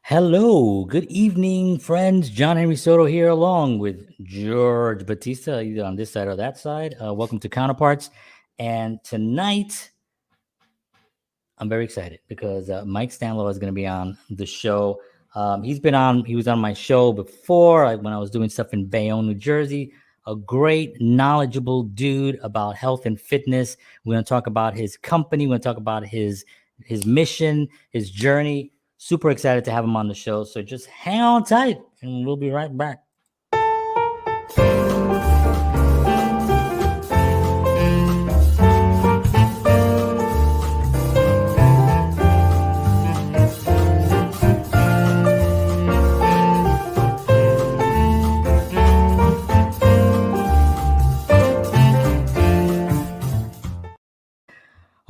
Hello, good evening, friends. John Henry Soto here, along with George Batista, either on this side or that side. Welcome to Counterparts. And tonight, I'm very excited because Mike Stanlaw is going to be on the show. He was on my show before when I was doing stuff in Bayonne, New Jersey. A great, knowledgeable dude about health and fitness. We're going to talk about his company. We're going to talk about his mission, his journey. Super excited to have him on the show. So just hang on tight and we'll be right back.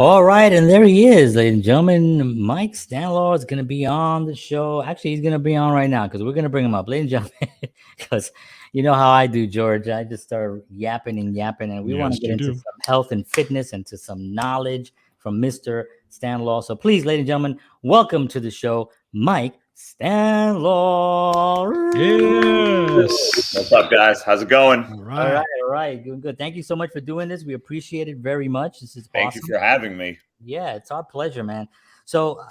All right, and there he is, ladies and gentlemen. Mike Stanlaw is going to be on the show. Actually, he's going to be on right now because we're going to bring him up, ladies and gentlemen. Because you know how I do, George. I just start yapping, and we want to get into some health and fitness and to some knowledge from Mr. Stanlaw. So please, ladies and gentlemen, welcome to the show, Mike Stanlaw. Yes. What's up, guys? How's it going? All right. Good. Thank you so much for doing this. We appreciate it very much. This is awesome. Thank you for having me. Yeah, it's our pleasure, man. So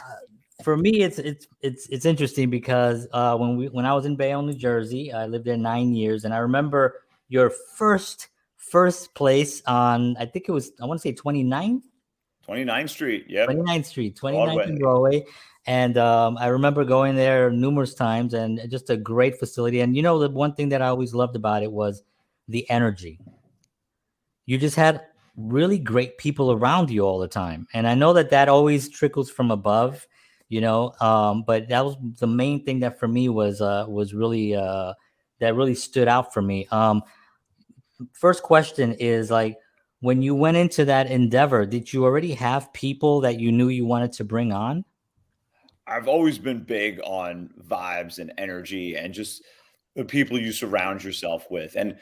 for me, it's interesting because when I was in Bayonne, New Jersey, I lived there 9 years, and I remember your first place on, I think it was, I want to say 29th Street. Yeah. 29th Street, 29th and Broadway. And I remember going there numerous times, and just a great facility. And you know, the one thing that I always loved about it was the energy. You just had really great people around you all the time. And I know that always trickles from above, you know, but that was the main thing that for me was really, that really stood out for me. First question is, like, when you went into that endeavor, did you already have people that you knew you wanted to bring on? I've always been big on vibes and energy and just the people you surround yourself with. And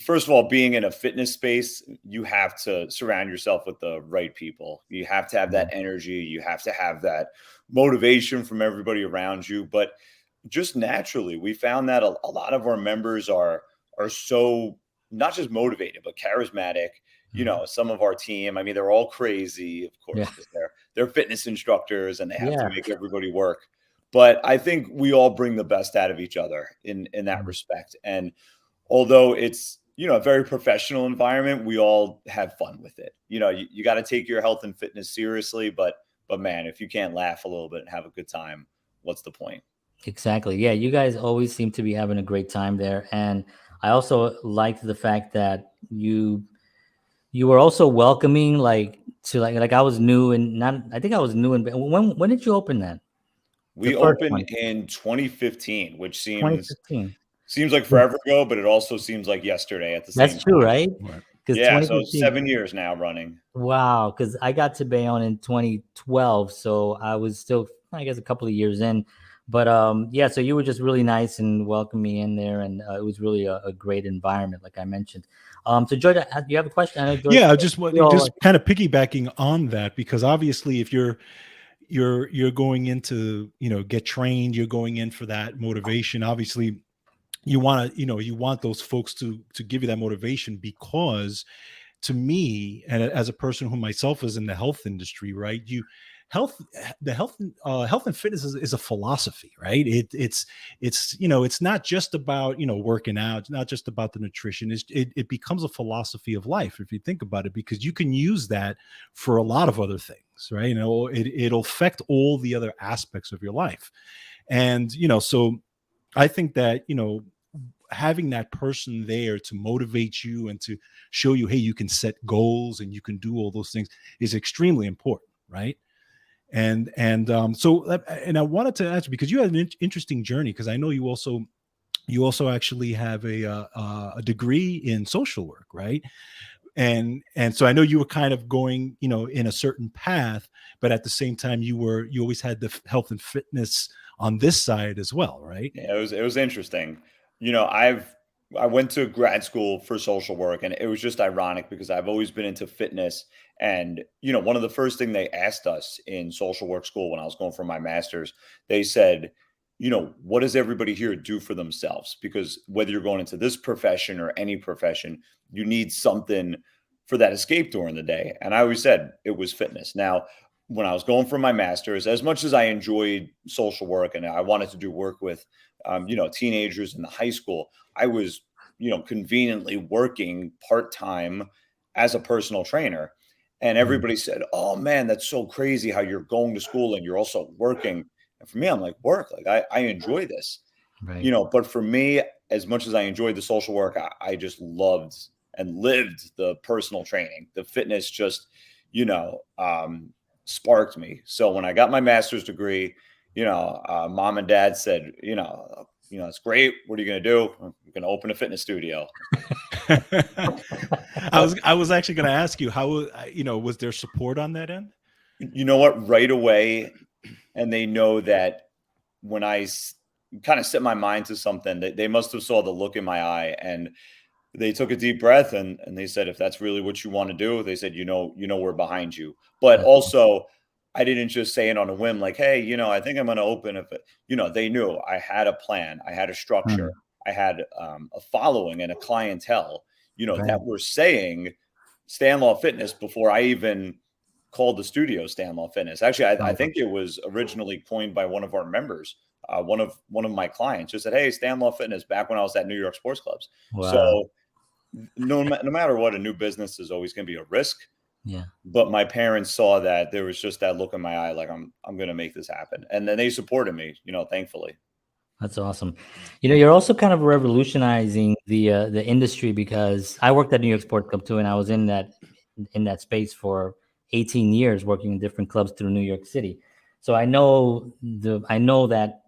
first of all, being in a fitness space, you have to surround yourself with the right people. You have to have that energy. You have to have that motivation from everybody around you. But just naturally, we found that a lot of our members are so not just motivated, but charismatic. You know, some of our team, I mean, they're all crazy, of course, because they're fitness instructors and they have to make everybody work. But I think we all bring the best out of each other in that respect. And although it's, you know, a very professional environment, we all have fun with it. You know, you got to take your health and fitness seriously, but man, if you can't laugh a little bit and have a good time, what's the point? Exactly. Yeah, you guys always seem to be having a great time there. And I also liked the fact that you were also welcoming, like I was new, and I think I was new. And when did you open that? We opened in 2015, which seems like forever ago, but it also seems like yesterday at the same time. That's true, right? Yeah, so 7 years now running. Wow, because I got to Bayonne in 2012, so I was still, I guess, a couple of years in. But yeah, so you were just really nice and welcomed me in there, and it was really a great environment, like I mentioned. So George, do you have a question? I know George, yeah, just kind of piggybacking on that, because obviously if you're going into, you know, get trained, you're going in for that motivation. Obviously you want to, you know, you want those folks to give you that motivation, because to me, and as a person who myself is in the health industry, right, health and fitness is a philosophy, right? It's you know, it's not just about, you know, working out. It's not just about the nutrition. It becomes a philosophy of life, if you think about it, because you can use that for a lot of other things, right? You know, it'll affect all the other aspects of your life. And, you know, so I think that, you know, having that person there to motivate you and to show you, hey, you can set goals and you can do all those things is extremely important, right? And so I wanted to ask you, because you had an interesting journey, because I know you also actually have a degree in social work, right? And so I know you were kind of going, you know, in a certain path, but at the same time you always had the health and fitness on this side as well, right? Yeah, it was interesting. You know, I went to grad school for social work, and it was just ironic because I've always been into fitness. And, you know, one of the first thing they asked us in social work school when I was going for my master's, they said, what does everybody here do for themselves? Because whether you're going into this profession or any profession, you need something for that escape during the day. And I always said it was fitness. Now, when I was going for my master's, as much as I enjoyed social work and I wanted to do work with, teenagers in the high school, I was, conveniently working part-time as a personal trainer. And Mm. everybody said, "Oh man, that's so crazy how you're going to school and you're also working." And for me, I'm like, work, like I enjoy this, Right. but for me, as much as I enjoyed the social work, I just loved and lived the personal training. The fitness just, sparked me. So when I got my master's degree, mom and dad said, it's great. What are you going to do? I'm going to open a fitness studio. I was actually going to ask you how, was there support on that end? You know what? Right away, and they know that when I kind of set my mind to something, they must have saw the look in my eye, and they took a deep breath and they said, if that's really what you want to do, they said, we're behind you. But That's also, I didn't just say it on a whim, like, hey, I think I'm going to open they knew I had a plan, I had a structure, mm, I had a following and a clientele, right. that were saying Stanlaw Fitness before I even called the studio Stanlaw Fitness. Actually, I Oh, think it was originally coined by one of our members. One of my clients just said, "Hey, Stanlaw Fitness," back when I was at New York sports clubs. wow. So no matter what, a new business is always going to be a risk. Yeah. But my parents saw that there was just that look in my eye, like I'm going to make this happen, and then they supported me, thankfully. That's awesome. You're also kind of revolutionizing the industry, because I worked at New York Sports Club too, and I was in that space for 18 years, working in different clubs through New York City. So I know that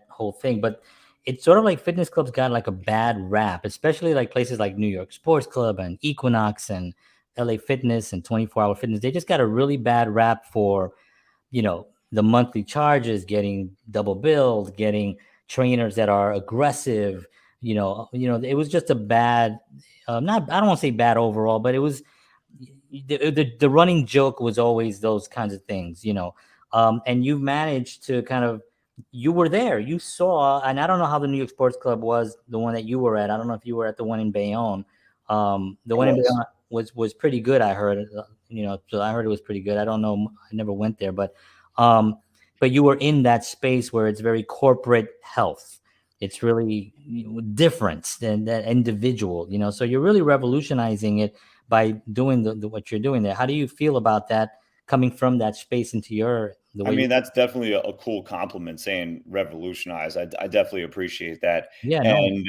whole thing, but it's sort of like fitness clubs got like a bad rap, especially like places like New York Sports Club and Equinox and LA Fitness and 24 Hour Fitness. They just got a really bad rap for the monthly charges, getting double billed, getting trainers that are aggressive. It was just a bad, not, I don't want to say bad overall, but it was the running joke was always those kinds of things. And you managed to kind of, you were there, you saw, and I don't know how the New York Sports Club was, the one that you were at. I don't know if you were at the one in Bayonne. The It one in was. Bayonne was pretty good, I heard. So I heard it was pretty good. I don't know, I never went there, um, but you were in that space where it's very corporate health. It's really different than that individual. So you're really revolutionizing it by doing the what you're doing there. How do you feel about that, coming from that space into the I way mean, that's definitely a cool compliment, saying revolutionize. I definitely appreciate that. yeah, no, And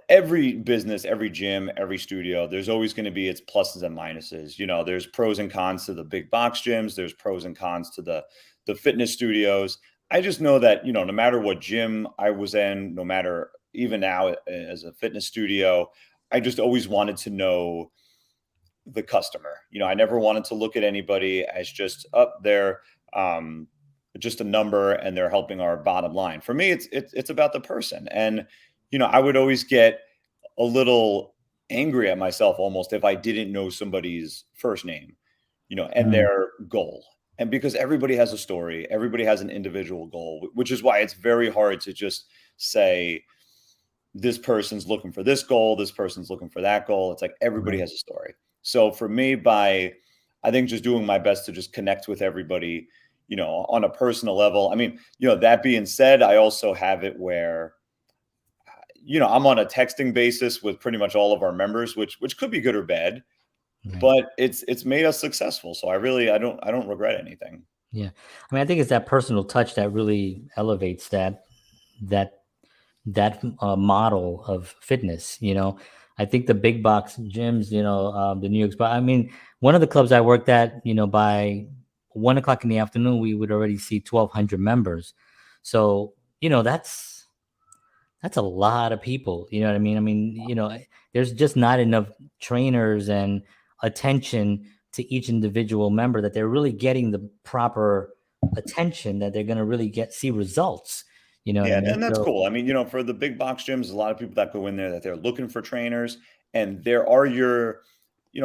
every business, every gym, every studio, there's always going to be its pluses and minuses. There's pros and cons to the big box gyms. There's pros and cons to the fitness studios. I just know that, no matter what gym I was in, no matter even now as a fitness studio, I just always wanted to know the customer. I never wanted to look at anybody as just up there, just a number, and they're helping our bottom line. For me, it's about the person. And I would always get a little angry at myself almost if I didn't know somebody's first name, and mm, their goal. And because everybody has a story, everybody has an individual goal, which is why it's very hard to just say this person's looking for this goal, this person's looking for that goal. It's like everybody right. has a story. So for me, I think just doing my best to just connect with everybody, on a personal level. I mean, that being said, I also have it where, I'm on a texting basis with pretty much all of our members, which could be good or bad, Right. but it's made us successful. So I don't regret anything. Yeah. I mean, I think it's that personal touch that really elevates that model of fitness. I think the big box gyms, the New York spot. I mean, one of the clubs I worked at, by 1 o'clock in the afternoon, we would already see 1,200 members. So that's a lot of people. You know what I mean? I mean, there's just not enough trainers and attention to each individual member that they're really getting the proper attention, that they're going to really see results. You know what I Yeah, mean? and that's So cool. I mean, for the big box gyms, a lot of people that go in there that they're looking for trainers, and there are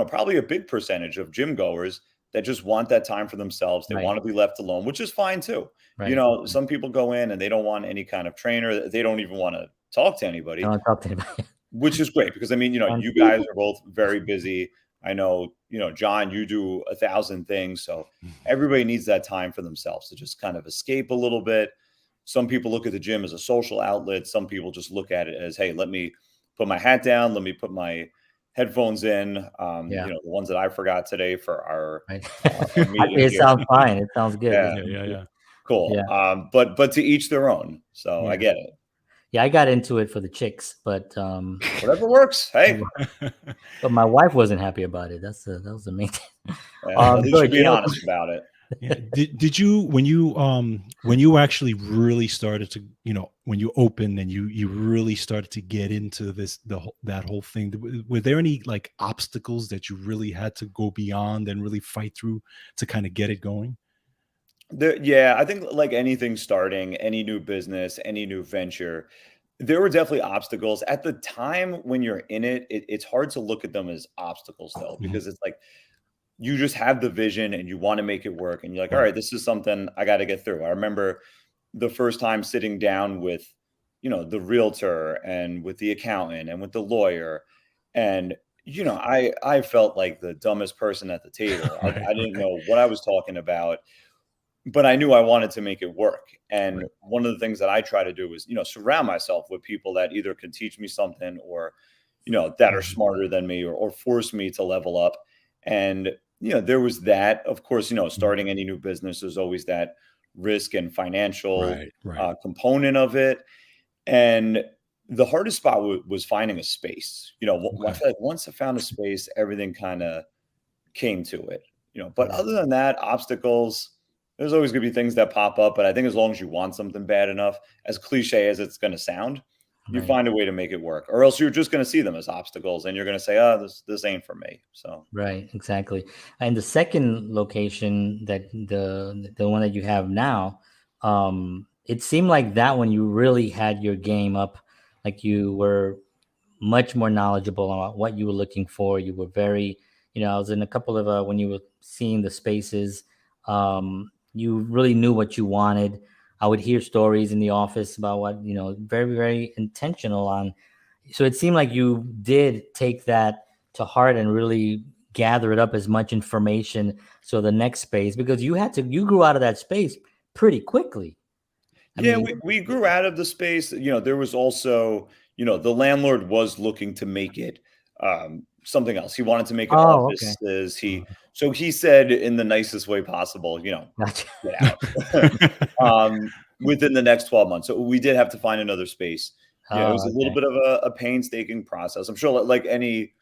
probably a big percentage of gym goers that just want that time for themselves. They Right. want to be left alone, which is fine too. You Right. know, some people go in and they don't want any kind of trainer. They don't even want to talk to I anybody, want to talk to anybody. which is great because I mean, you know, And you guys are both very busy. I know, you know, John, you do 1,000 things. So everybody needs that time for themselves to just kind of escape a little bit. Some people look at the gym as a social outlet. Some people just look at it as, hey, let me put my hat down. Let me put my headphones in. Yeah. You know, the ones that I forgot today for Right. our meeting It here. sounds fine. It sounds good. Yeah, Yeah. cool. Yeah. But to each their own. So I Yeah. get it. Yeah, I got into it for the chicks, but Whatever works. Hey, but my wife wasn't happy about it. That was the main thing. at least you're George, being honest about it. Yeah. Did you when you actually really started to, you know, when you opened and you really started to get into that whole thing, were there any like obstacles that you really had to go beyond and really fight through to kind of get it going? Yeah, I think like anything starting, any new business, any new venture, there were definitely obstacles. At the time when you're in it, it's hard to look at them as obstacles though, Mhm. because it's like you just have the vision and you want to make it work. And you're like, all Right. right, this is something I got to get through. I remember the first time sitting down with, you know, the realtor and with the accountant and with the lawyer. And, you know, I felt like the dumbest person at the table. Right. I didn't know what I was talking about, but I knew I wanted to make it work. And Right. one of the things that I try to do is, you know, surround myself with people that either can teach me something or, you know, that are Mhm. smarter than me or force me to level up. And, you know, there was that. Of course, you know, Mhm. starting any new business, there's always that risk and financial Right. component of it. And the hardest spot was finding a space. You know, I Okay. feel like once I found a space, everything kind of came to it, you know. But Yeah. other than that, obstacles, there's always going to be things that pop up. But I think as long as you want something bad enough, as cliche as it's going to sound, you Right. find a way to make it work, or else you're just going to see them as obstacles and you're going to say, oh, this ain't for me. So Right, exactly. And the second location that the one that you have now, it seemed like that one you really had your game up, like you were much more knowledgeable about what you were looking for. You were very, I was in a couple of when you were seeing the spaces, you really knew what you wanted. I would hear stories in the office about what, very, very intentional on. So it seemed like you did take that to heart and really gather it up as much information. So the next space, because you grew out of that space pretty quickly. I yeah, mean, we grew out of the space. You know, there was also, you know, the landlord was looking to make it something else. He wanted to make it oh, okay. offices. Mhm. So he said in the nicest way possible, you know, Gotcha. get out within the next 12 months. So we did have to find another space. Yeah, it was Oh, a little okay. bit of a painstaking process. I'm sure like any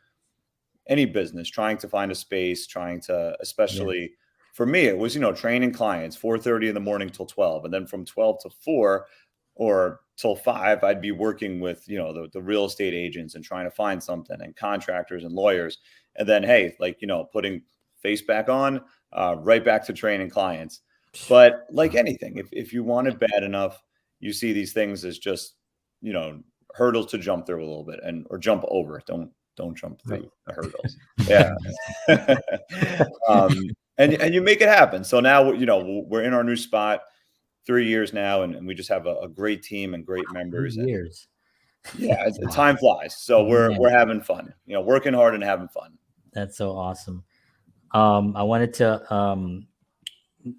business trying to find a space, trying to, Yeah. especially for me, it was, you know, training clients 4:30 in the morning till 12. And then from 12 to 4 or till 5, I'd be working with, you know, the real estate agents and trying to find something and contractors and lawyers. And then, hey, like, you know, putting face back on, right back to training clients. But like anything, if you want it bad enough, you see these things as just, you know, hurdles to jump through a little bit and or jump over. Don't jump Right. through the hurdles. Yeah. And you make it happen. So now, you know, we're in our new spot 3 years now, and we just have a great team and great Three members. And years. yeah, Wow. time flies. So we're Man, having fun, you know, working hard and having fun. that's so awesome. I wanted to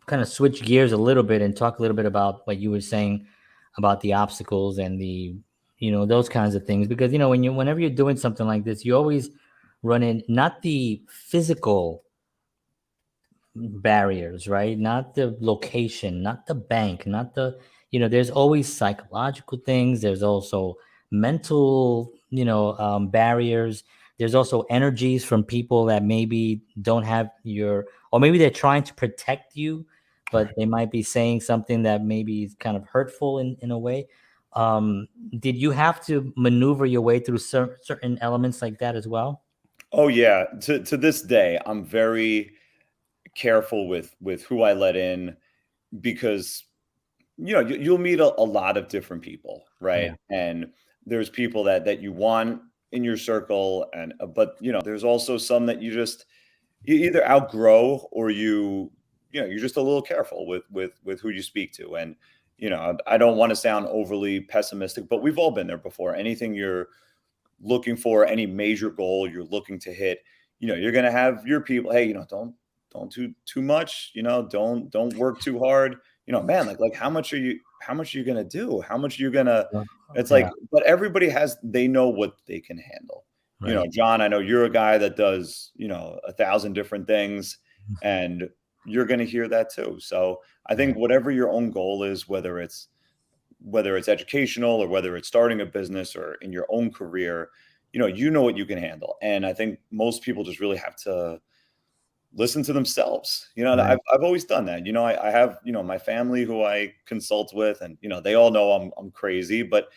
kind of switch gears a little bit and talk a little bit about what you were saying about the obstacles and the, those kinds of things. Because, whenever you're doing something like this, you always run in not the physical barriers, right? Not the location, not the bank, not the, there's always psychological things. There's also mental, barriers. There's also energies from people that maybe don't have or maybe they're trying to protect you, but Right. they might be saying something that maybe is kind of hurtful in a way. Did you have to maneuver your way through certain elements like that as well? Oh yeah. To this day, I'm very careful with who I let in because you know you'll meet a lot of different people, Yeah. right? And there's people that you want in your circle, and but you know there's also some that you just you either outgrow or you're just a little careful with who you speak to. And I don't want to sound overly pessimistic, but we've all been there before. Anything you're looking for, any major goal you're looking to hit, you're going to have your people, hey, don't do too much, don't work too hard, man, like how much are you going to do? How much are you going to, it's Yeah, like, but everybody they know what they can handle. right. John, I know you're a guy that does, 1,000 different things, and you're going to hear that too. So I think Right. whatever your own goal is, whether it's educational or whether it's starting a business or in your own career, you know what you can handle. And I think most people just really have to listen to themselves. And Right. I've always done that. I have, my family who I consult with, and, they all know I'm crazy, but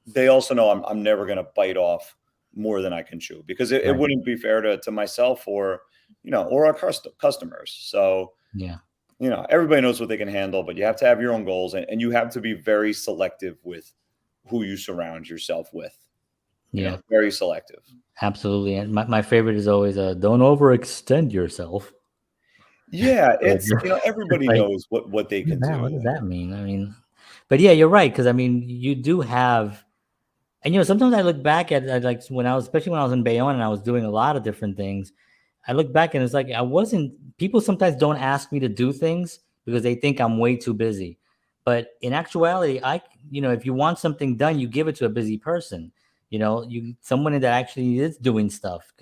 they also know I'm never going to bite off more than I can chew, because it Right. wouldn't be fair to myself or, or our customers. So, Yeah. everybody knows what they can handle, but you have to have your own goals, and you have to be very selective with who you surround yourself with. Yeah. Very selective. Absolutely. And my favorite is always don't overextend yourself. Yeah, Like, it's, it's everybody like, knows what they can what do. does that mean? I mean, but yeah, you're right. Cause I mean, you do have, and sometimes I look back at like especially when I was in Bayonne and I was doing a lot of different things. I look back and it's like people sometimes don't ask me to do things because they think I'm way too busy. But in actuality, if you want something done, you give it to a busy person. Someone that actually is doing stuff.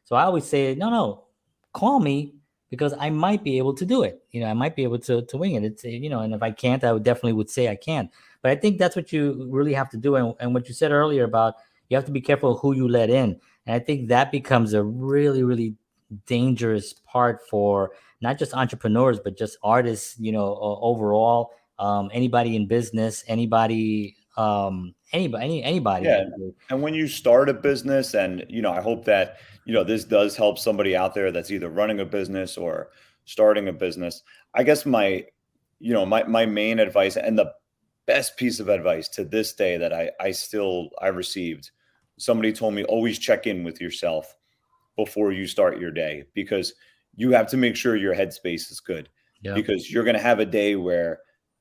So I always say, no, call me because I might be able to do it. I might be able to wing it. It's, and if I can't, I would say I can't. But I think that's what you really have to do. And what you said earlier about you have to be careful who you let in. And I think that becomes a really, really dangerous part for not just entrepreneurs, but just artists, overall, anybody in business, anybody Yeah. actually. And when you start a business, and, I hope that, this does help somebody out there that's either running a business or starting a business. I guess my main advice, and the best piece of advice to this day that I received, somebody told me, always check in with yourself before you start your day, because you have to make sure your headspace is good, Yep. because you're going to have a day where,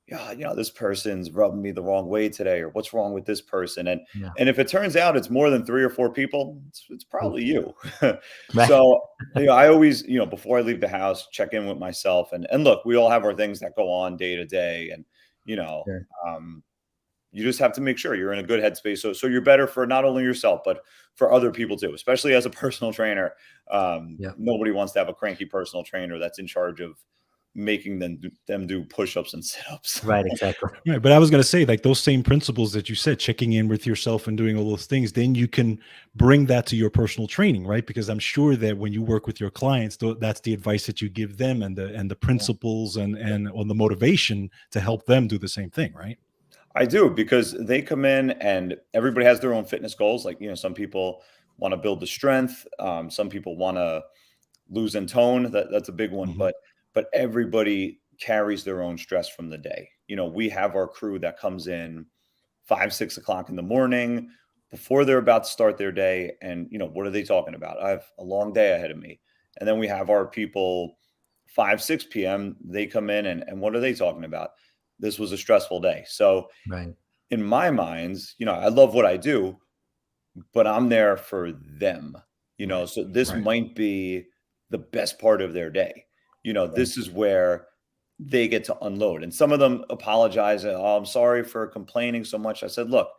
yeah, this person's rubbing me the wrong way today, or what's wrong with this person. And Yeah. and if it turns out it's more than 3 or 4 people, it's probably you. Right. So, I always, before I leave the house, check in with myself, and look, we all have our things that go on day to day. And, Sure. you just have to make sure you're in a good headspace. So you're better for not only yourself, but for other people too, especially as a personal trainer. Yep. Nobody wants to have a cranky personal trainer that's in charge of making them do push-ups and sit-ups. Right. Exactly. Right, but I was going to say, like, those same principles that you said, checking in with yourself and doing all those things, then you can bring that to your personal training, right? Because I'm sure that when you work with your clients, that's the advice that you give them, and the principles and on the motivation to help them do the same thing, right? I do, because they come in and everybody has their own fitness goals. Like, some people want to build the strength. Some people want to lose in tone. That's a big one. Mhm. But everybody carries their own stress from the day. We have our crew that comes in 5, 6 o'clock in the morning before they're about to start their day. And, what are they talking about? I have a long day ahead of me. And then we have our people 5, 6 p.m. They come in, and what are they talking about? This was a stressful day. So Right. in my minds, I love what I do, but I'm there for them, Right. so this Right. might be the best part of their day. This is where they get to unload. And some of them apologize. Oh, I'm sorry for complaining so much. I said, look,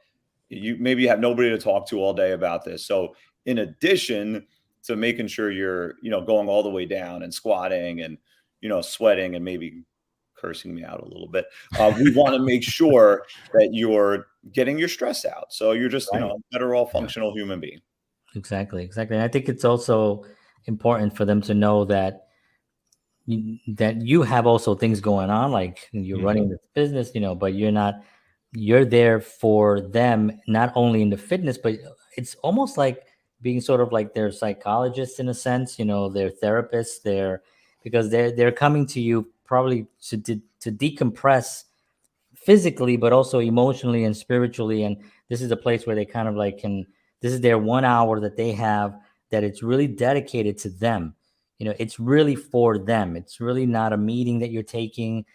maybe you have nobody to talk to all day about this. So in addition to making sure you're, going all the way down and squatting and, sweating and maybe cursing me out a little bit, we want to make sure that you're getting your stress out. So you're just, Right. a better all Yeah. functional human being. Exactly. And I think it's also important for them to know that you have also things going on, like you're Mhm. running this business, but you're there for them, not only in the fitness, but it's almost like being sort of like their psychologists in a sense, their therapists, because they're coming to you probably to decompress physically, but also emotionally and spiritually. And this is a place where they kind of like this is their 1 hour that they have, that it's really dedicated to them. it's really for them. It's really not a meeting that you're taking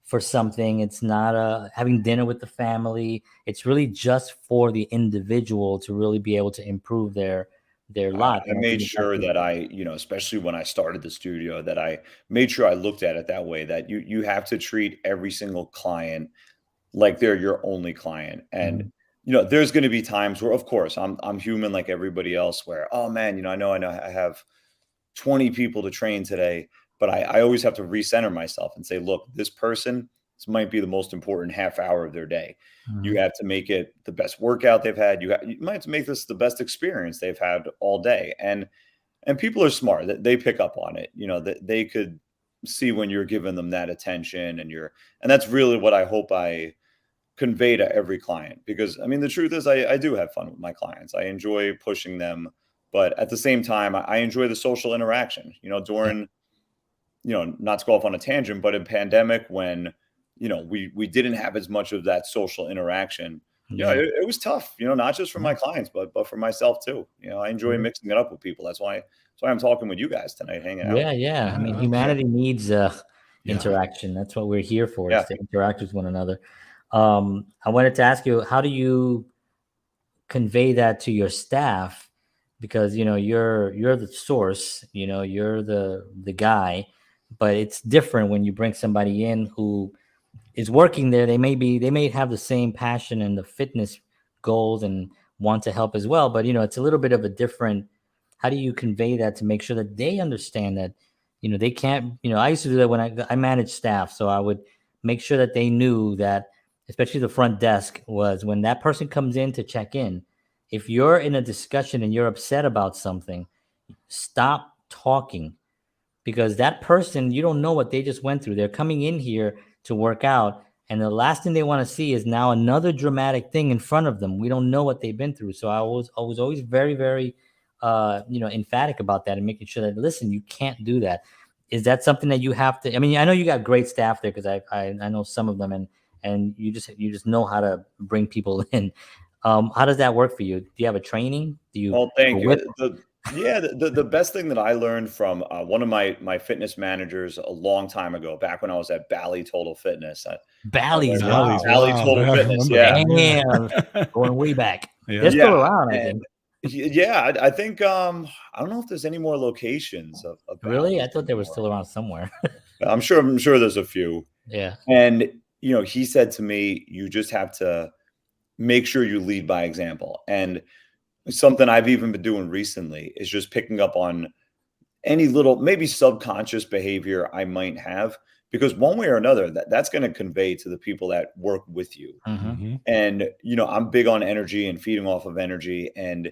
for something. It's not having dinner with the family. It's really just for the individual to really be able to improve their I, lot. I And I made think sure that especially when I started the studio, that I made sure I looked at it that way, that you have to treat every single client like they're your only client. And there's going to be times where, of course, I'm human like everybody else, where, oh man, I know I have 20 people to train today, but I always have to recenter myself and say, look, this might be the most important half hour of their day. You have to make it the best workout they've had. You might have to make this the best experience they've had all day. And people are smart, that they pick up on it, that they could see when you're giving them that attention, and that's really what I hope I convey to every client. Because I mean, the truth is, I do have fun with my clients. I enjoy pushing them, but at the same time, I enjoy the social interaction, during, not to go off on a tangent, but in pandemic, when, we didn't have as much of that social interaction, it was tough, not just for my clients, but for myself too. I enjoy mixing it up with people. That's why I'm talking with you guys tonight, hanging out. Yeah. I mean, humanity needs interaction. That's what we're here for, is Yeah. to interact with one another. I wanted to ask you, how do you convey that to your staff? Because you're the source, you're the guy, but it's different when you bring somebody in who is working there. They may have the same passion and the fitness goals and want to help as well, but it's a little bit of a different. How do you convey that to make sure that they understand that they can't. I used to do that when I managed staff, so I would make sure that they knew that, especially the front desk, was when that person comes in to check in, if you're in a discussion and you're upset about something, stop talking, because that person, you don't know what they just went through. They're coming in here to work out, and the last thing they want to see is now another dramatic thing in front of them. We don't know what they've been through. So I was always very, very emphatic about that, and making sure that, listen, you can't do that. Is that something that you have to? I mean, I know you got great staff there, because I know some of them, and you just know how to bring people in. How does that work for you? Do you have a training? Do you Well, thank you. whip? The best thing that I learned from one of my fitness managers a long time ago, back when I was at Bally Total Fitness. Bally's, Bally's, wow. Bally wow. Total I Fitness, remember yeah. that. Damn, going way back. Yeah. They're still Yeah, around, I and think. yeah, I think I don't know if there's any more locations of Really? I Bally's thought they were anymore. still around somewhere. I'm sure there's a few. Yeah. And he said to me, you just have to make sure you lead by example. And something I've even been doing recently is just picking up on any little, maybe subconscious behavior I might have, because one way or another, that's going to convey to the people that work with you. Mm-hmm. And I'm big on energy and feeding off of energy, and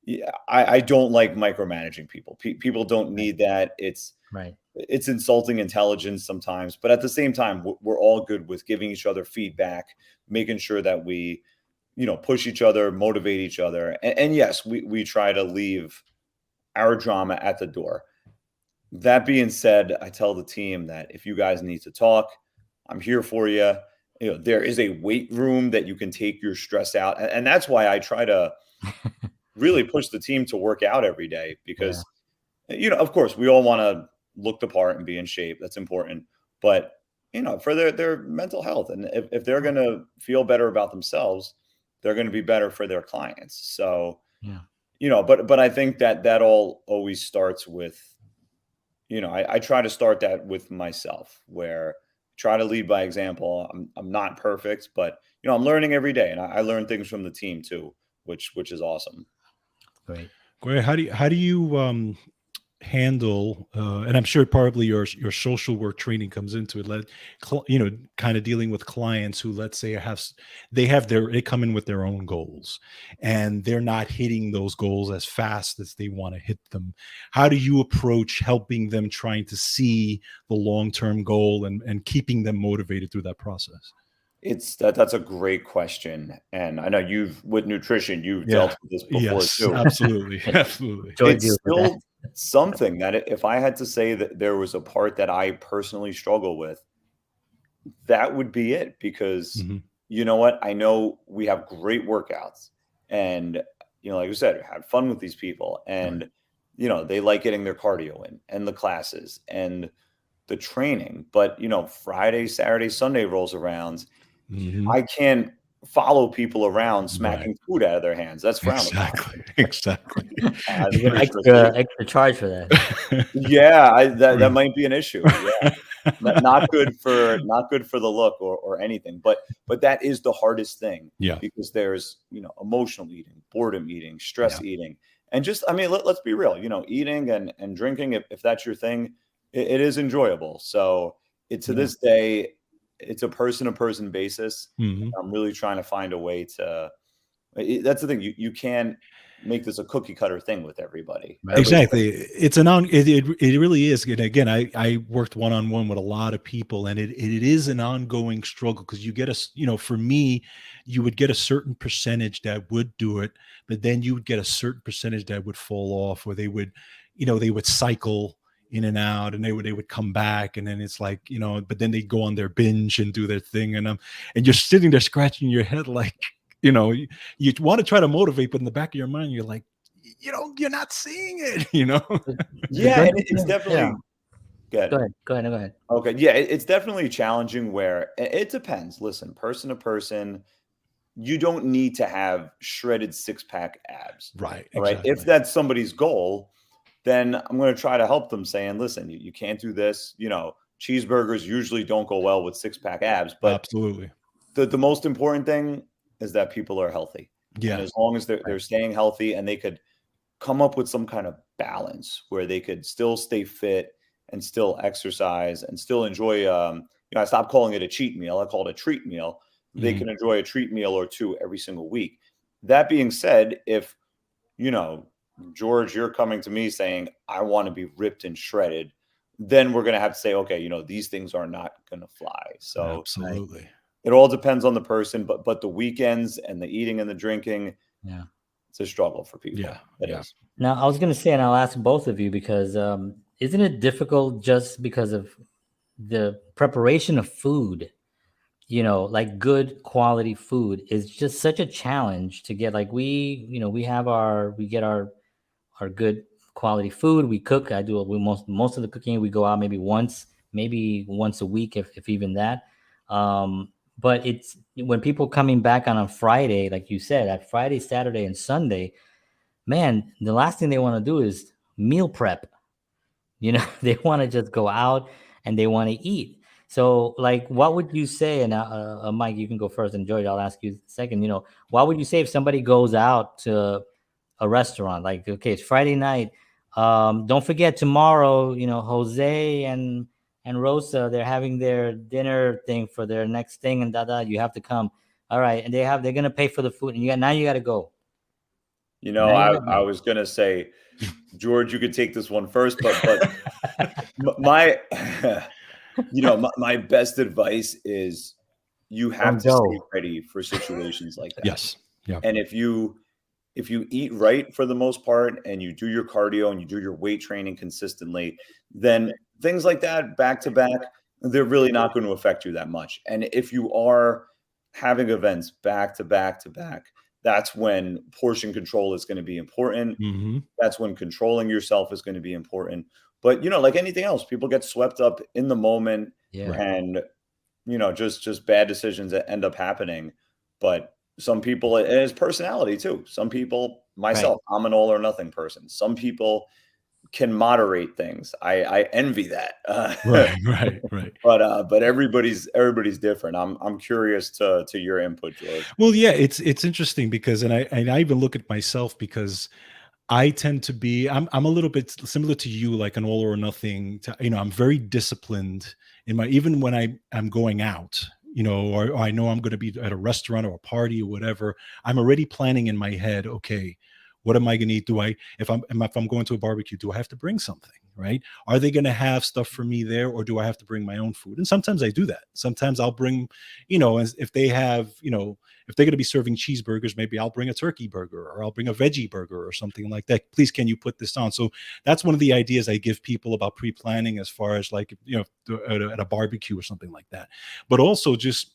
yeah, I don't like micromanaging people. People don't need that. Right. It's insulting intelligence sometimes, but at the same time, we're all good with giving each other feedback, making sure that we push each other, motivate each other. And yes, we try to leave our drama at the door. That being said, I tell the team that if you guys need to talk, I'm here for you. There is a weight room that you can take your stress out. And that's why I try to really push the team to work out every day, because, of course, we all want to look the part and be in shape. That's important. But, for their mental health, and if they're going to feel better about themselves, they're going to be better for their clients. So, but I think that all always starts with, I try to start that with myself, where try to lead by example. I'm not perfect, but I'm learning every day, and I learn things from the team too, which is awesome. Great. Great. How do you handle? And I'm sure probably your social work training comes into it. Kind of dealing with clients who, let's say, they come in with their own goals, and they're not hitting those goals as fast as they want to hit them. How do you approach helping them, trying to see the long-term goal and keeping them motivated through that process? That's a great question. And I know with nutrition, you've dealt with this before too. Absolutely. Absolutely. It's still something that if I had to say that there was a part that I personally struggle with, that would be it. Because you know what? I know we have great workouts, and like I said, have fun with these people. And you know, they like getting their cardio in and the classes and the training. But, you know, Friday, Saturday, Sunday rolls around. Mhm. I can't follow people around Right. smacking food out of their hands. That's frowned upon. Exactly. As You get Commissioner extra State. extra charge for that. Yeah, that Right. might be an issue. Yeah. Not good for the look or anything. But that is the hardest thing Yeah. because there's, you know, emotional eating, boredom eating, stress Yeah. eating. And just, I mean, let's be real, you know, eating and drinking, if that's your thing, it is enjoyable. So to Yeah. this day, it's a person to person basis. Mhm. I'm really trying to find a way to, that's the thing. You can't make this a cookie cutter thing with everybody. Right. Everybody's Exactly. It's an on it really is. And again, I worked one-on-one with a lot of people, and it is an ongoing struggle because you get you know, for me, you would get a certain percentage that would do it, but then you would get a certain percentage that would fall off, or they would, you know, they would cycle in and out, and they would come back, and then it's like, you know, but then they go on their binge and do their thing, and you're sitting there scratching your head like, you know, you want to try to motivate, but in the back of your mind, you're like, you know, you're not seeing it, you know? The Yeah, good and it's yeah. definitely good. Go ahead. Go ahead. No, go ahead. Okay, yeah, it's definitely challenging where it depends. Listen, person to person, you don't need to have shredded six-pack abs. Right, All right. If exactly. that's somebody's goal, then I'm going to try to help them saying, listen, you can't do this. You know, cheeseburgers usually don't go well with six-pack abs, but Absolutely. the most important thing is that people are healthy. And Yeah. as long as they're Right. staying healthy and they could come up with some kind of balance where they could still stay fit and still exercise and still enjoy you know, I stopped calling it a cheat meal, I call it a treat meal. They Mhm. can enjoy a treat meal or two every single week. That being said, if, you know, George, you're coming to me saying I want to be ripped and shredded, then we're going to have to say, okay, you know, these things are not going to fly. So Right. Absolutely. it all depends on the person, but the weekends and the eating and the drinking, Yeah. it's a struggle for Yeah, people. It yeah. is. Now, I was going to say, and I'll ask both of you because isn't it difficult just because of the preparation of food? You know, like good quality food is just such a challenge to get. Like we have we get our good quality food. We cook. I do most of the cooking. We go out maybe once a week, if even that. But it's when people coming back on a Friday, like you said, at Friday, Saturday, and Sunday, man, the last thing they want to do is meal prep. You know, they want to just go out and they want to eat. So, like, what would you say? And Mike, you can go first, and George, I'll ask you second. You know, what would you say if somebody goes out to a restaurant? Like, okay, it's Friday night. Don't forget tomorrow. You know, Jose and Rosa, they're having their dinner thing for their next thing, and you have to come. All right, and they're gonna pay for the food, and you got to go. You know, Now you I got was gonna say, George, you could take this one first, but my, you know, my best advice is you have don't to stay go. ready for situations like that. Yes. Yeah. And if you eat right for the most part and you do your cardio and you do your weight training consistently, then things like that back to back, they're really not going to affect you that much. And if you are having events back to back to back, that's when portion control is going to be important. Mhm. That's when controlling yourself is going to be important. But, you know, like anything else, people get swept up in the moment Yeah. Right. and, you know, just bad decisions that end up happening. But some people, and it's personality too. Some people, Right. myself, I'm an all or nothing person. Some people can moderate things. I envy that. Right, right, right. But everybody's different. I'm curious to your input, George. Well, yeah, it's interesting because and I even look at myself because I tend to be I'm a little bit similar to you, like an all or nothing. You know, I'm very disciplined in my even when I'm going out, you know, or I know I'm going to be at a restaurant or a party or whatever. I'm already planning in my head. Okay, what am I going to eat? Do I if I'm going to a barbecue, do I have to bring something? Right? Are they going to have stuff for me there, or do I have to bring my own food? And sometimes I do that. Sometimes I'll bring, you know, if they have, you know, if they're going to be serving cheeseburgers, maybe I'll bring a turkey burger or I'll bring a veggie burger or something like that. Please, can you put this on? So that's one of the ideas I give people about pre-planning as far as like, you know, at a barbecue or something like that. But also just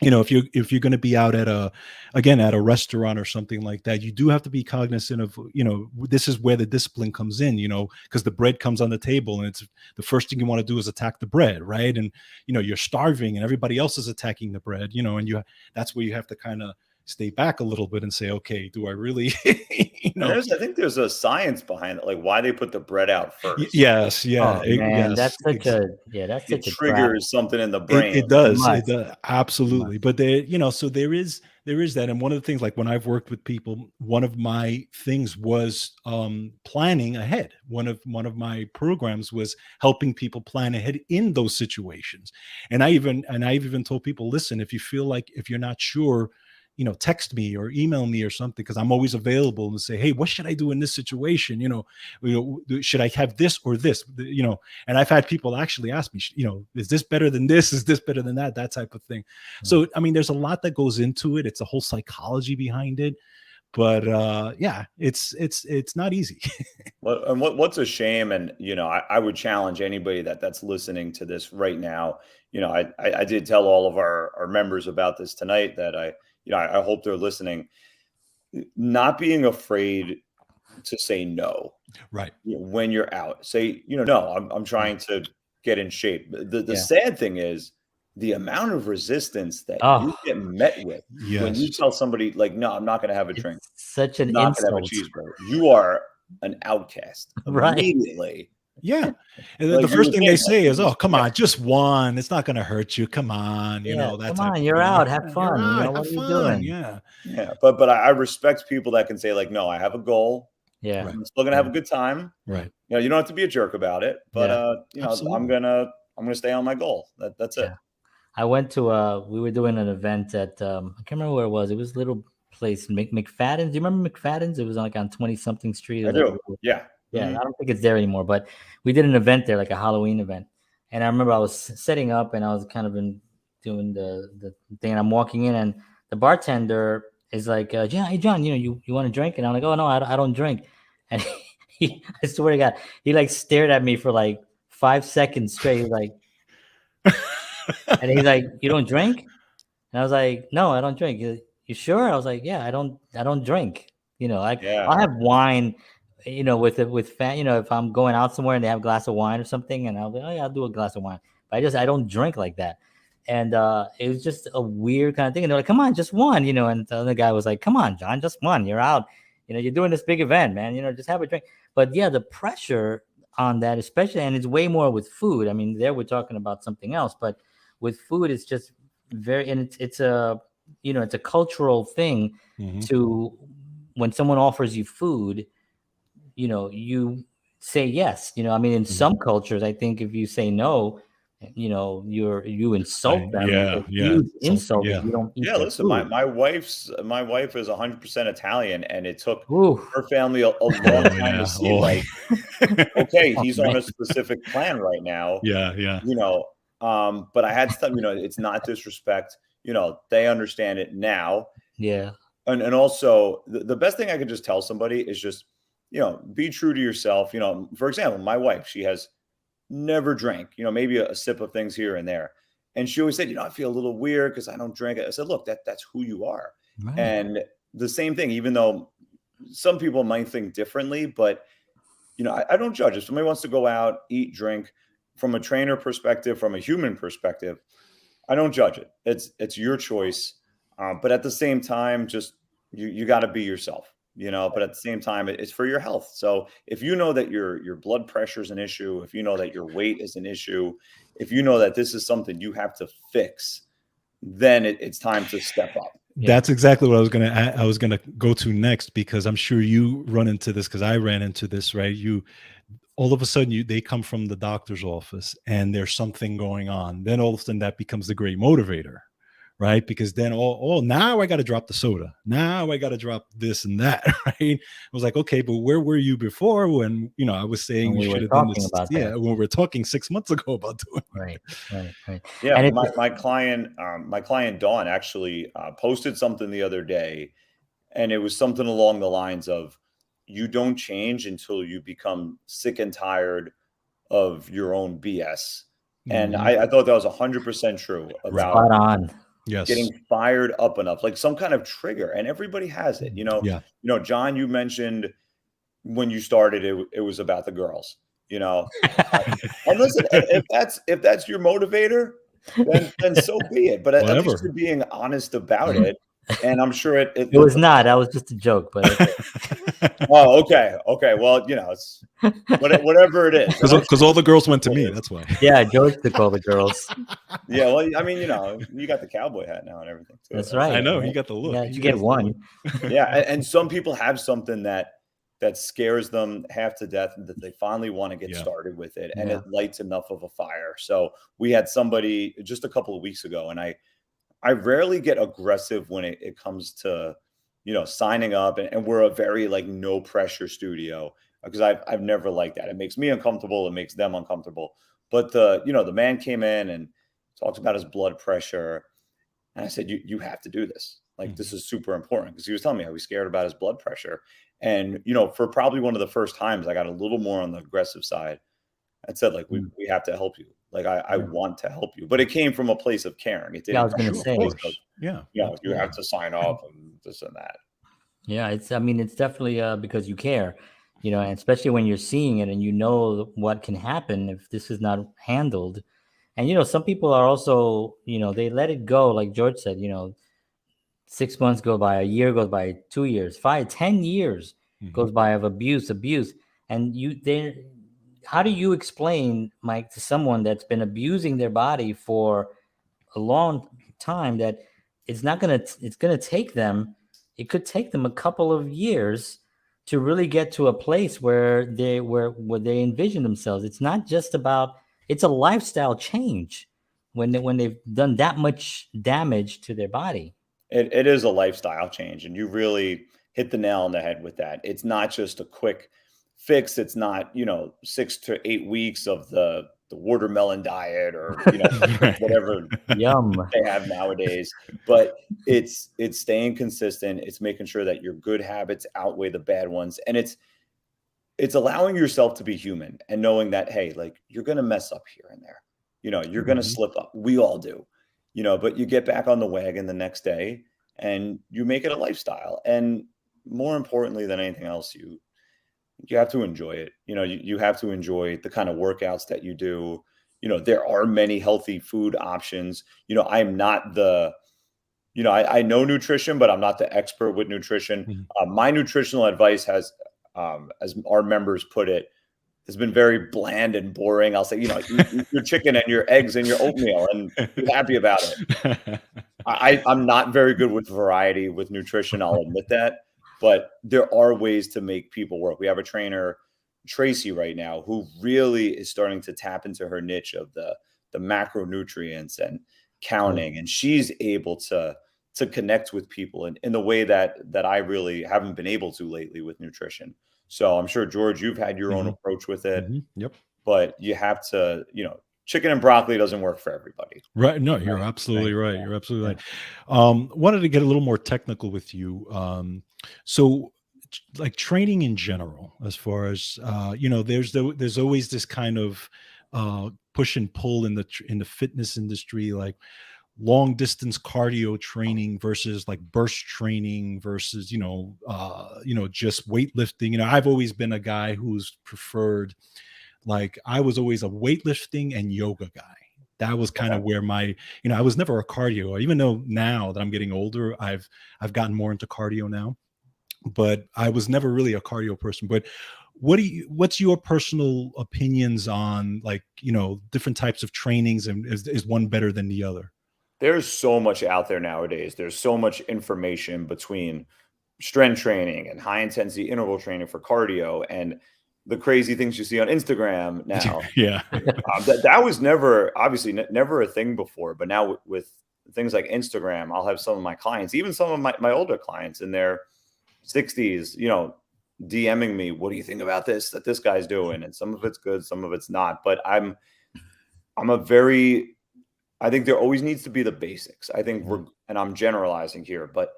you know, if you're going to be out at a restaurant or something like that, you do have to be cognizant of, you know, this is where the discipline comes in, you know, because the bread comes on the table and it's the first thing you want to do is attack the bread, right? And you know, you're starving and everybody else is attacking the bread, you know, and that's where you have to kind of stay back a little bit and say, okay, do I really, you know? I think there's a science behind it, like why they put the bread out first. Yes, yeah, Oh man, yes, that's It such a trap. triggers something in the It, brain. it does. It Must, does. Absolutely. But there, you know, so there is that. And one of the things, like when I've worked with people, one of my things was planning ahead. One of my programs was helping people plan ahead in those situations. And I've even told people, listen, if you feel like, if you're not sure, you know, text me or email me or something, because I'm always available, and say, hey, what should I do in this situation? You know, should I have this or this? You know, and I've had people actually ask me, you know, is this better than this? Is this better than that? That type of thing. So, I mean, there's a lot that goes into it. It's a whole psychology behind it. But yeah, it's not easy. What's a shame, and you know, I would challenge anybody that's listening to this right now. You know, I did tell all of our members about this tonight, that I hope they're listening. Not being afraid to say no. Right. When you're out, say, you know, no, I'm trying to get in shape. The sad thing is the amount of resistance that you get met with when you tell somebody, like, no, I'm not going to have a drink. Such an not going to have a insult. cheeseburger. You are an outcast Right. immediately. Yeah. And Like the first thing they say is, oh, come Yeah. on, just one. It's not going to hurt you. Come on. You Yeah, know, that come type on, of you're thing. out, have Yeah, fun. you're You know, out, what have are you fun. doing? Yeah. Yeah. But I respect people that can say, like, no, I have a goal. Yeah. Right. I'm still going to have a good time. Right. You know, you don't have to be a jerk about it, but you know, Absolutely. I'm gonna stay on my goal. That's it. I went to we were doing an event at I can't remember where it was. It was a little place, McFadden's. Do you remember McFadden's? It was like on 20 something street. It was I do. like, Yeah. yeah, I don't think it's there anymore, but we did an event there, like a Halloween event. And I remember I was setting up and I was kind of doing the thing, and I'm walking in and the bartender is like, hey John, you know, you want a drink? And I'm like, oh no, I don't drink. And I swear to God, he like stared at me for like 5 seconds straight. He was like, and he's like, you don't drink? And I was like, no, I don't drink. He's like, you sure? I was like, yeah, I don't drink. You know, I'll have wine, you know, with you know, if I'm going out somewhere and they have a glass of wine or something, and I'll be, oh yeah, I'll do a glass of wine. But I don't drink like that. And it was just a weird kind of thing. And they're like, come on, just one, you know. And the other guy was like, come on, John, just one. You're out. You know, you're doing this big event, man. You know, just have a drink. But yeah, the pressure on that, especially, and it's way more with food. I mean, there we're talking about something else, but with food, it's just very, and it's a, you know, it's a cultural thing to, when someone offers you food, you know, you say yes. You know, I mean, in some cultures, I think if you say no, you know, you insult them. Yeah. Insult if Yeah. you don't eat Yeah, their listen, food. my wife is 100% Italian, and it took Ooh. her family a long time to see, like, okay, Oh, he's on man. a specific plan right now. Yeah. You know, but I had to tell them, you know, it's not disrespect. You know, they understand it now. Yeah. And also the best thing I could just tell somebody is just, you know, be true to yourself. You know, for example, my wife, she has never drank, you know, maybe a sip of things here and there. And she always said, you know, I feel a little weird because I don't drink it. I said, look, that's who you are. Right. And the same thing, even though some people might think differently, but, you know, I don't judge. If somebody wants to go out, eat, drink, from a trainer perspective, from a human perspective, I don't judge it. It's your choice. But at the same time, just you got to be yourself, you know, but at the same time, it's for your health. So if you know that your blood pressure is an issue, if you know that your weight is an issue, if you know that this is something you have to fix, then it's time to step up. That's exactly what I was gonna go to next, because I'm sure you run into this, because I ran into this, right? You all of a sudden they come from the doctor's office and there's something going on. Then all of a sudden that becomes the great motivator, right? Because then now I got to drop the soda. Now I got to drop this and that, right? I was like, okay, but where were you before when, you know, I was saying we should have done this. Yeah, when we were talking 6 months ago about doing Right. Yeah, And my client Dawn actually posted something the other day, and it was something along the lines of, you don't change until you become sick and tired of your own BS. And I thought that was 100% true about spot on. Yes. getting fired up enough, like some kind of trigger, and everybody has it. Yeah. John, you mentioned when you started, it was about the girls. And listen, if that's your motivator, then so be it. But at least Whatever. you're being honest about it, and I'm sure It was not. That was just a joke, but okay. Oh, okay. Well, it's whatever it is. And I'm Because sure all the girls went to it me. is. That's why. Yeah, George took all the girls. Yeah, well, I mean, you got the cowboy hat now and everything too. That's right. I know. Right? He got the look. Yeah, He you got get the one. look. Yeah, and some people have something that scares them half to death, and that they finally want to get started with it, and it lights enough of a fire. So we had somebody just a couple of weeks ago, and I rarely get aggressive when it comes to signing up, and we're a very like no pressure studio, because I've never liked that. It makes me uncomfortable. It makes them uncomfortable. But the man came in and talked about his blood pressure, and I said, you have to do this. Like, this is super important, because he was telling me how he's scared about his blood pressure. And, for probably one of the first times, I got a little more on the aggressive side. I said, like, we have to help you. Like, I want to help you. But it came from a place of caring. It didn't. Yeah, I was going to say. Of course. Yeah. You have to sign up and this and that. Yeah, it's definitely because you care, and especially when you're seeing it and what can happen if this is not handled. And, some people are also, they let it go. Like George said, 6 months go by, a year goes by, 2 years, 5, 10 years goes by of abuse. And how do you explain, Mike, to someone that's been abusing their body for a long time, that it's going to take them, it could take them a couple of years to really get to a place where they envision themselves. It's not just about, it's a lifestyle change when they've done that much damage to their body. It is a lifestyle change, and you really hit the nail on the head with that. It's not just a quick fix. It's not 6 to 8 weeks of the watermelon diet, or whatever Yum. they have nowadays. But it's staying consistent. It's making sure that your good habits outweigh the bad ones, and it's allowing yourself to be human, and knowing that, hey, like, you're gonna mess up here and there. You're gonna slip up. We all do. But you get back on the wagon the next day, and you make it a lifestyle. And more importantly than anything else, you have to enjoy it. You have to enjoy the kind of workouts that you do. There are many healthy food options. I'm not I know nutrition, but I'm not the expert with nutrition. My nutritional advice has, as our members put it, has been very bland and boring. I'll say, eat your chicken and your eggs and your oatmeal and be happy about it. I'm not very good with variety with nutrition. I'll admit that, but there are ways to make people work. We have a trainer, Tracy, right now, who really is starting to tap into her niche of the macronutrients and counting. And she's able to connect with people in the way that I really haven't been able to lately with nutrition. So I'm sure, George, you've had your own approach with it. Yep. But you have to, chicken and broccoli doesn't work for everybody. Right. No, you're absolutely right. You're absolutely right. Wanted to get a little more technical with you. So like training in general, as far as, there's always this kind of push and pull in the fitness industry, like long distance cardio training versus like burst training versus, just weightlifting. I've always been a guy who's preferred, like I was always a weightlifting and yoga guy. That was kind of where my, I was never a cardio, even though now that I'm getting older, I've gotten more into cardio now, but I was never really a cardio person. But what's your personal opinions on, like, different types of trainings, and is one better than the other? There's so much out there nowadays. There's so much information between strength training and high intensity interval training for cardio, and the crazy things you see on Instagram now. Yeah. That was never a thing before, but now with things like Instagram, I'll have some of my clients, even some of my older clients in their 60s, DMing me, what do you think about this that this guy's doing? And some of it's good, some of it's not. But I think there always needs to be the basics. I think and I'm generalizing here, but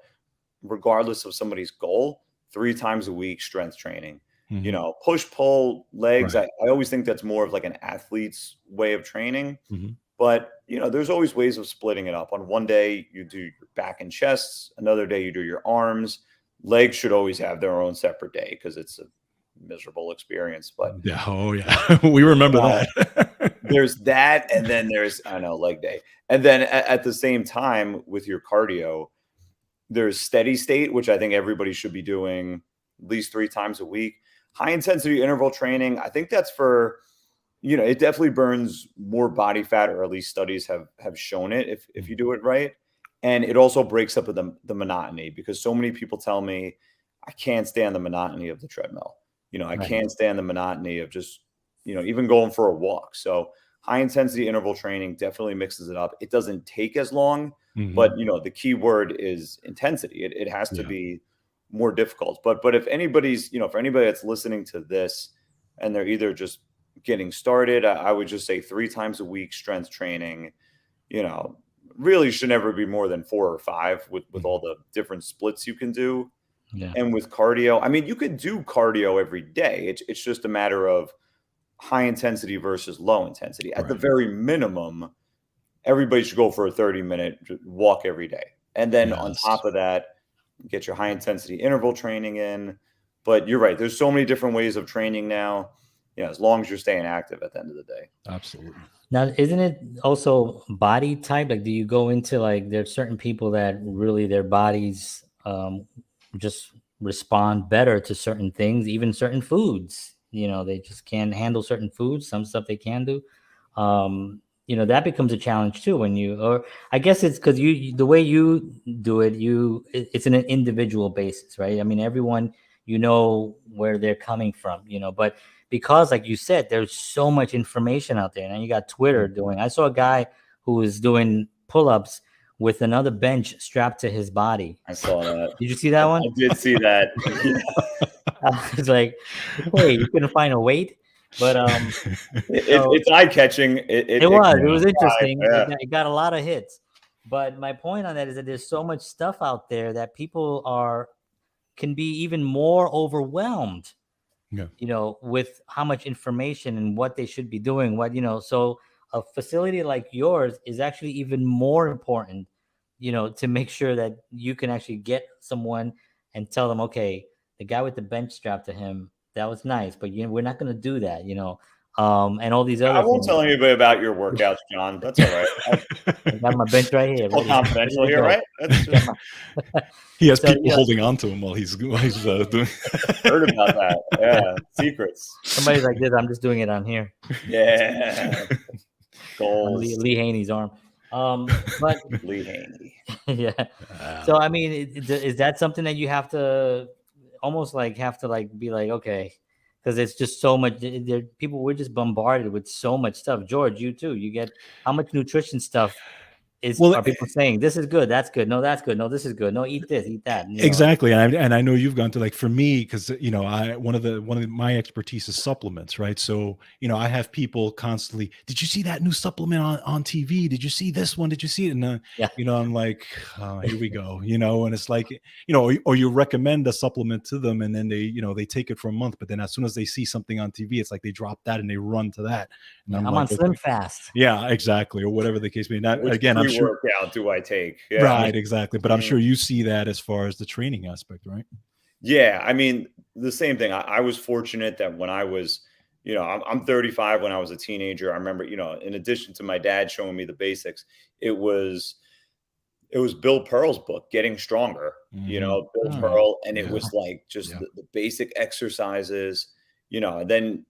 regardless of somebody's goal, 3 times a week strength training, push, pull, legs. Right. I always think that's more of like an athlete's way of training. But, there's always ways of splitting it up. On one day, you do your back and chests. Another day, you do your arms. Legs should always have their own separate day because it's a miserable experience. But yeah, oh yeah, we remember that. there's that, and then there's leg day, and then at the same time with your cardio, there's steady state, which I think everybody should be doing at least 3 times a week. High intensity interval training, I think that's for, it definitely burns more body fat, or at least studies have shown it if you do it right. And it also breaks up the monotony, because so many people tell me, I can't stand the monotony of the treadmill. I can't stand the monotony of just, even going for a walk. So high intensity interval training definitely mixes it up. It doesn't take as long, but the key word is intensity. It has to be more difficult. But if anybody's, for anybody that's listening to this and they're either just getting started, I would just say 3 times a week strength training, really should never be more than 4 or 5 with all the different splits you can do. Yeah. And with cardio, I mean, you could do cardio every day. It's just a matter of high intensity versus low intensity. At the very minimum, everybody should go for a 30-minute walk every day. And then on top of that, get your high intensity interval training in. But you're right. There's so many different ways of training now. As long as you're staying active at the end of the day. Absolutely. Now, isn't it also body type? Like, do you go into there's certain people that really their bodies just respond better to certain things, even certain foods, they just can't handle certain foods, some stuff they can do. That becomes a challenge too or I guess it's because the way you do it, it's in an individual basis, right? I mean, everyone, where they're coming from, but because like you said, there's so much information out there. And you got Twitter I saw a guy who was doing pull-ups with another bench strapped to his body. I saw that. Did you see that one? I did see that. I was like, hey, you couldn't find a weight? But it's eye-catching. It was interesting. Yeah. It got a lot of hits. But my point on that is that there's so much stuff out there that people can be even more overwhelmed. Yeah. With how much information and what they should be doing, so a facility like yours is actually even more important, to make sure that you can actually get someone and tell them, okay, the guy with the bench strapped to him, that was nice, but we're not going to do that, and all these other I won't tell anybody about your workouts, John. That's all right. I got my bench right here. All confidential here, right? That's just... He has people holding on to him while he's doing. Heard about that? Yeah, secrets. Somebody's like this. I'm just doing it on here. Yeah, goals. Lee Haney's arm. But Lee Haney. Yeah. So I mean, is that something that you have to almost be like, okay, because it's just so much. We're just bombarded with so much stuff. George, you too. You get how much nutrition stuff are people saying this is good, that's good, no, that's good, no, this is good, no, eat this, eat that. Exactly. And I know you've gone to for me, because one of my expertise is supplements, right? So I have people constantly, did you see that new supplement on TV? Did you see this one? Did you see it? And I'm like, here we go, and it's like, or you recommend a supplement to them, and then they take it for a month, but then as soon as they see something on TV, it's like they drop that and they run to that. And I'm on Slim Fast. Yeah, exactly, or whatever the case may be. Again, I'm sure workout do I take? Yeah. Right, exactly. But I'm sure you see that as far as the training aspect, right? Yeah, I mean, the same thing. I was fortunate that when I was, I'm 35. When I was a teenager, I remember, in addition to my dad showing me the basics, it was Bill Pearl's book, Getting Stronger. Bill Pearl, and it was like just the basic exercises. And then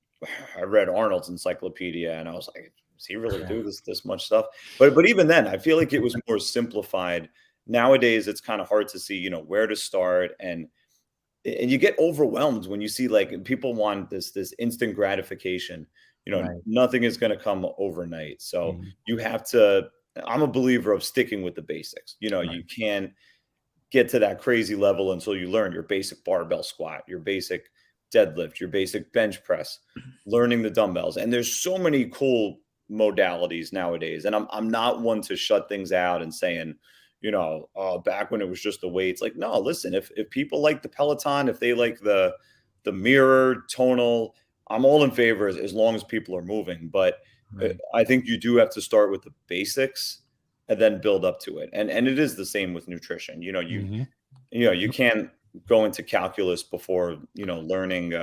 I read Arnold's encyclopedia, and I was like, does he really do this much stuff? But even then, I feel like it was more simplified. Nowadays, it's kind of hard to see, where to start, and you get overwhelmed when you see people want this instant gratification. Nothing is going to come overnight, so you have to. I'm a believer of sticking with the basics. You can't get to that crazy level until you learn your basic barbell squat, your basic deadlift, your basic bench press, learning the dumbbells, and there's so many cool modalities nowadays. And I'm not one to shut things out and saying, back when it was just the weights, no, listen, if people like the Peloton, if they like the mirror tonal, I'm all in favor as long as people are moving. But Right. I think you do have to start with the basics and then build up to it. And it is the same with nutrition. Mhm. You can't go into calculus before, learning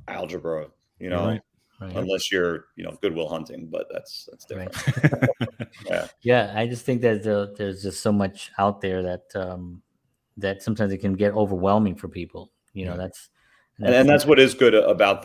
algebra, Right. Right. unless you're, Goodwill Hunting, but that's Right. different. Yeah. Yeah, I just think that there's just so much out there that that sometimes it can get overwhelming for people. Yeah. That's And that's what is good about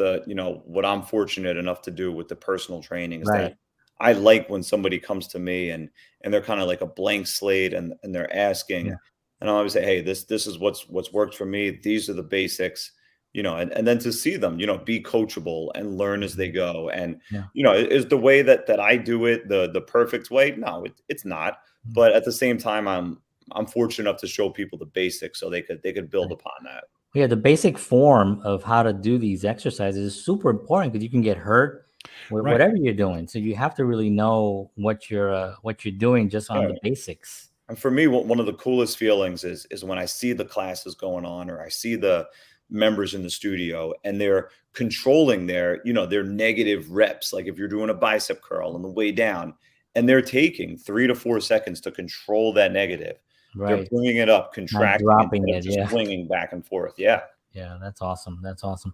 what I'm fortunate enough to do with the personal training is that right. I like when somebody comes to me and they're kind of like a blank slate and they're asking, Yeah. and I always say, hey, this is what's worked for me. These are the basics, and then to see them, be coachable and learn as they go. And, Yeah. Is the way that I do it the perfect way? No, it's not. But at the same time, I'm fortunate enough to show people the basics so they could build Right. upon that. Yeah, the basic form of how to do these exercises is super important because you can get hurt with Right. whatever you're doing. So you have to really know what you're doing just on Yeah. the basics. And for me, one of the coolest feelings is when I see the classes going on, or I see the members in the studio and they're controlling their negative reps. Like if you're doing a bicep curl on the way down, and they're taking 3 to 4 seconds to control that negative. They're Right. bringing it up, Not contracting, dropping instead of it. just Yeah. swinging back and forth. Yeah. Yeah, that's awesome. That's awesome.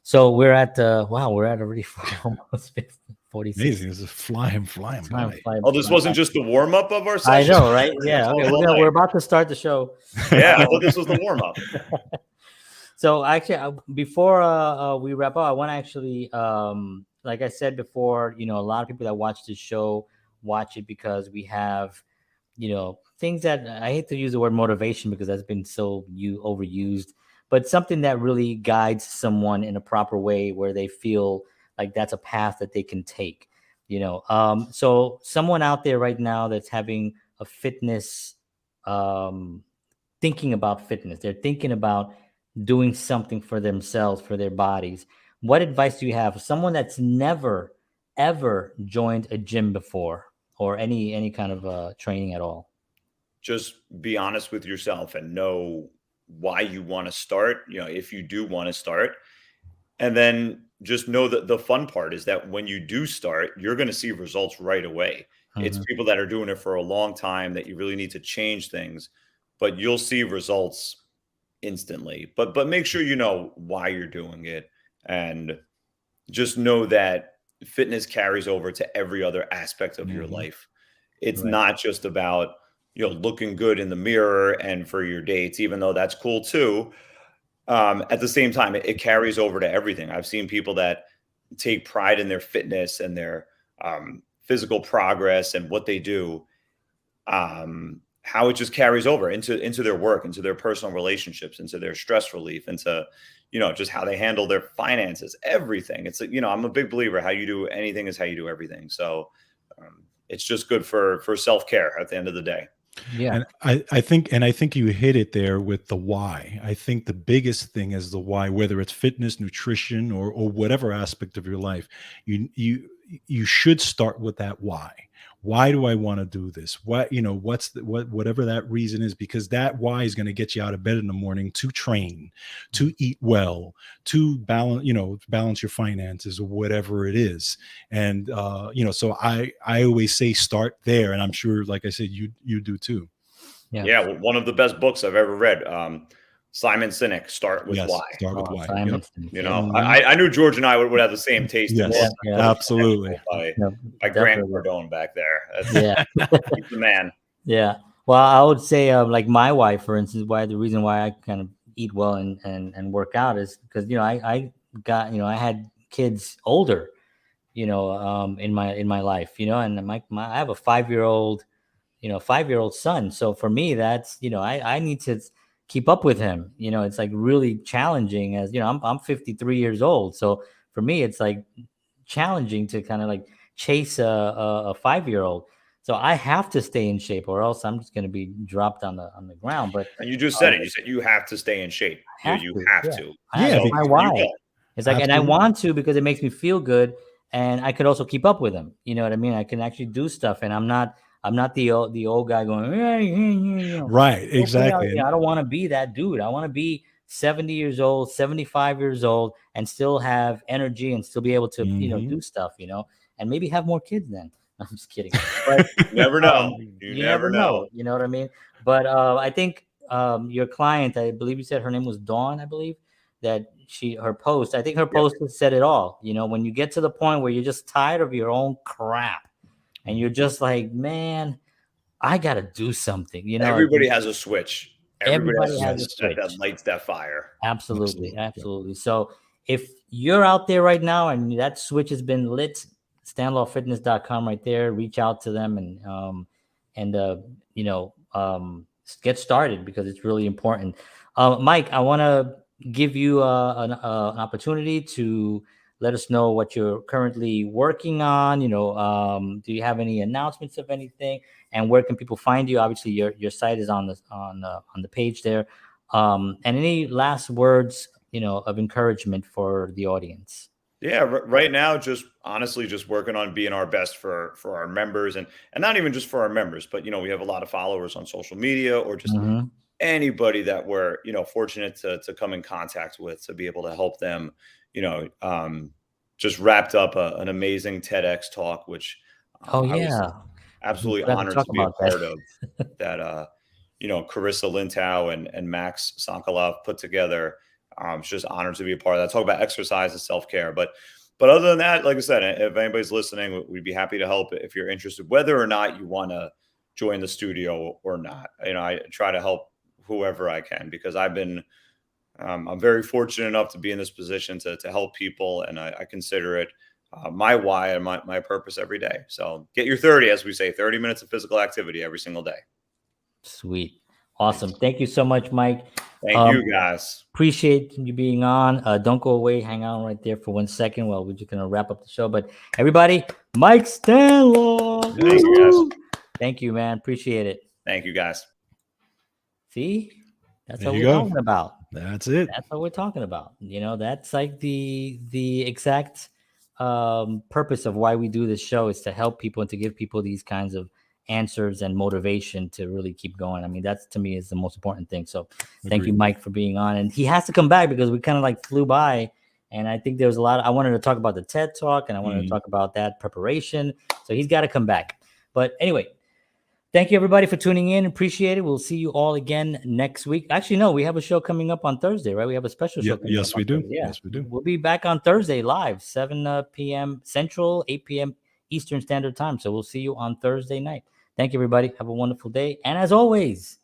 So we're at we're at already almost 46. Amazing. This is flying Time by. flies Oh, this by. wasn't just the warm up of our I session. know, right? Yeah. Okay, we're about to start the show. Yeah, I thought this was the warm up. So actually, before we wrap up, I want to actually, like I said before, a lot of people that watch this show watch it because we have, things that I hate to use the word motivation because that's been so overused, but something that really guides someone in a proper way where they feel like that's a path that they can take. So someone out there right now that's having a fitness, thinking about fitness, they're thinking about doing something for themselves, for their bodies. What advice do you have for someone that's never ever joined a gym before or any kind of training at all? Just be honest with yourself and know why you want to start, if you do want to start. And then just know that the fun part is that when you do start, you're going to see results right away. It's people that are doing it for a long time that you really need to change things, but you'll see results instantly. But make sure you know why you're doing it, and just know that fitness carries over to every other aspect of your life. It's Right. not just about looking good in the mirror and for your dates, even though that's cool too. At the same time, it carries over to everything. I've seen people that take pride in their fitness and their physical progress and what they do, how it just carries over into their work, into their personal relationships, into their stress relief, into just how they handle their finances, everything. It's I'm a big believer, how you do anything is how you do everything. So it's just good for self-care at the end of the day. Yeah. And I think you hit it there with the why. I think the biggest thing is the why, whether it's fitness, nutrition, or whatever aspect of your life. You should start with that why. Why do I want to do this? Whatever that reason is, because that why is going to get you out of bed in the morning to train, to eat well, to balance your finances or whatever it is. And so I always say start there, and I'm sure, like I said, you do too. Yeah, well, one of the best books I've ever read. Simon Sinek, Start with Why. Start with why. Simon Yep. Sinek, I knew George and I would have the same taste. Yes, in books. absolutely. By Grant definitely. Cardone back there. Yeah. He's the man. Yeah. Well, I would say like my wife, for instance, the reason why I kind of eat well and work out is because, I got, I had kids older, in my life, and I have a 5-year-old, 5-year-old son. So for me, that's, I need to keep up with him. It's like really challenging as, I'm 53 years old. So for me, it's like challenging to kind of like chase a 5-year-old. So I have to stay in shape or else I'm just going to be dropped on the ground. But And you just said it. You said you have to stay in shape. You have to. That's my why. It's like, and I Absolutely. want to because it makes me feel good, and I could also keep up with him. You know what I mean? I can actually do stuff, and I'm not the old guy going, Right, exactly. I don't want to be that dude. I want to be 70 years old, 75 years old, and still have energy and still be able to, do stuff, and maybe have more kids then. I'm just kidding. But Never know. You never know. You know what I mean? But I think your client, I believe you said her name was Dawn, I believe, that her post, I think her post said it all. You know, when you get to the point where you're just tired of your own crap and you're just like, man, I got to do something. You know, everybody has a switch. Everybody has a switch that lights that fire. Absolutely. So if you're out there right now and that switch has been lit, StanlawFitness.com right there, reach out to them and get started, because it's really important. Mike, I want to give you an opportunity to let us know what you're currently working on. Do you have any announcements of anything, and where can people find you? Obviously, your site is on the page there. And any last words, of encouragement for the audience? Yeah, right now, just honestly, just working on being our best for our members, and not even just for our members, but we have a lot of followers on social media, or just anybody that we're fortunate to come in contact with, to be able to help them. Just wrapped up an amazing TEDx talk, which I was absolutely honored to be a part of. That Carissa Lintow and Max Sankalov put together. Just honored to be a part of that. Talk about exercise and self-care. But other than that, like I said, if anybody's listening, we'd be happy to help if you're interested, whether or not you want to join the studio or not. I try to help whoever I can, because I'm very fortunate enough to be in this position to help people. And I consider it my why and my purpose every day. So get your 30, as we say, 30 minutes of physical activity every single day. Sweet. Awesome. Thank you so much, Mike. Thank you, guys. Appreciate you being on. Don't go away. Hang on right there for 1 second while we're just going to wrap up the show. But everybody, Mike Stanlaw. Thank you, guys. Thank you, man. Appreciate it. Thank you, guys. See? That's what we're talking about. That's it. That's what we're talking about. That's like the exact purpose of why we do this show, is to help people and to give people these kinds of answers and motivation to really keep going. I mean, that's, to me, is the most important thing. So thank you, Mike, for being on. And he has to come back, because we kind of like flew by. And I think there was a lot. I wanted to talk about the TED Talk, and I wanted to talk about that preparation. So he's got to come back. But anyway, thank you, everybody, for tuning in. Appreciate it. We'll see you all again next week. Actually, no, we have a show coming up on Thursday, right? We have a special show. Yes, we do. Yeah. Yes, we do. We'll be back on Thursday live, 7 p.m. Central, 8 p.m. Eastern Standard Time. So we'll see you on Thursday night. Thank you, everybody. Have a wonderful day. And as always,